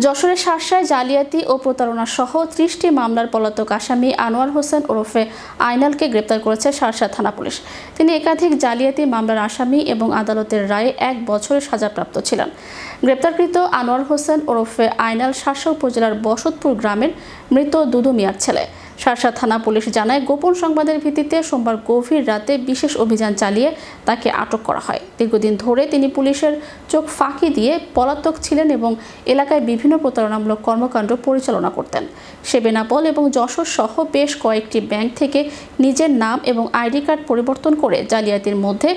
যশোরের শার্শায় জালিয়াতি ও প্রতারণা সহ ৩০টি মামলার পলাতক আসামি আনোয়ার হোসেন ওরফে আইনালকে গ্রেপ্তার করেছে শার্শা থানা পুলিশ। তিনি একাধিক জালিয়াতি মামলার আসামি এবং আদালতের রায়ে ১ বছরের সাজাপ্রাপ্ত ছিলেন। গ্রেপ্তারকৃত আনোয়ার হোসেন ওরফে আইনাল শার্শা উপজেলার বসতপুর গ্রামের মৃত দুদু মিয়ার ছেলে। শার্শা থানা পুলিশ জানায়, গোপন সংবাদের ভিত্তিতে সোমবার গভীর রাতে বিশেষ অভিযান চালিয়ে তাকে আটক করা হয়। দীর্ঘদিন ধরে তিনি পুলিশের চোখ ফাঁকি দিয়ে পলাতক ছিলেন এবং এলাকায় বিভিন্ন প্রতারণামূলক কর্মকাণ্ড পরিচালনা করতেন। সে বেনাপোল এবং যশোর সহ বেশ কয়েকটি ব্যাংক থেকে নিজের নাম এবং আইডি কার্ড পরিবর্তন করে জালিয়াতির মধ্যে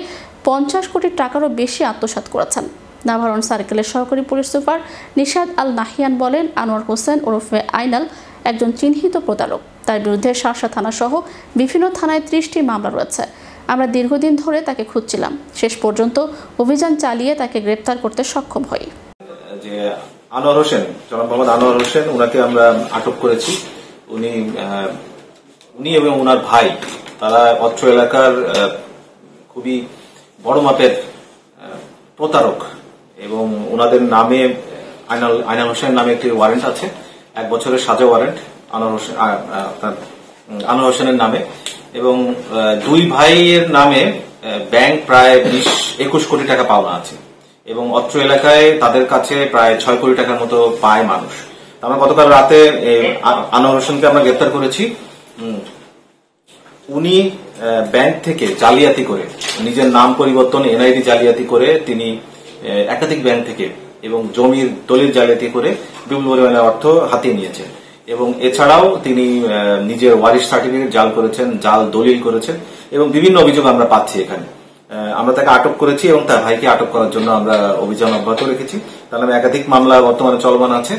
৫০ কোটি টাকারও বেশি আত্মসাৎ করেছেন। নাভারণ সার্কেলের সহকারী পুলিশ সুপার নিশাদ আল নাহিয়ান বলেন, আনোয়ার হোসেন ওরফে আইনাল একজন চিহ্নিত প্রতারক। তার বিরুদ্ধে শার্শা থানা সহ বিভিন্ন থানায় ৩০টি মামলা রয়েছে। আমরা দীর্ঘদিন ধরে তাকে খুঁজছিলাম। শেষ পর্যন্ত অভিযান চালিয়ে তাকে গ্রেপ্তার করতে সক্ষম হই। যে আনোয়ার হোসেন, জনাব মোহাম্মদ আনোয়ার হোসেন, ওনাকে আমরা আটক করেছি। উনি এবং ওনার ভাই তারা অত্র এলাকার খুবই বড় মাপের প্রতারক এবং ওনাদের নামে আইনাল হোসেনের নামে একটি ওয়ারেন্ট আছে, ১ বছরের সাজা ওয়ারেন্ট আনোয়ার হোসেনের নামে, এবং দুই ভাইয়ের নামে ব্যাংক প্রায় ২০-২১ কোটি টাকা পাওনা আছে এবং অত্র এলাকায় তাদের কাছে প্রায় ৬ কোটি টাকার মতো পায় মানুষ। আমরা গতকাল রাতে আনোয়ার হোসেনকে আমরা গ্রেপ্তার করেছি। উনি ব্যাংক থেকে জালিয়াতি করে, নিজের নাম পরিবর্তন, এনআইডি জালিয়াতি করে তিনি একাধিক ব্যাংক থেকে এবং জমির দলিল জালিয়াতি করে বিপুল পরিমাণে অর্থ হাতিয়ে নিয়েছেন এবং এছাড়াও তিনি নিজের ওয়ারিশ সার্টিফিকেট জাল করেছেন, জাল দলিল করেছেন এবং বিভিন্ন অভিযোগ আমরা পাচ্ছি এখানে। আমরা তাকে আটক করেছি এবং তার ভাইকে আটক করার জন্য আমরা অভিযান অব্যাহত রেখেছি। তার নামে একাধিক মামলা বর্তমানে চলমান আছে।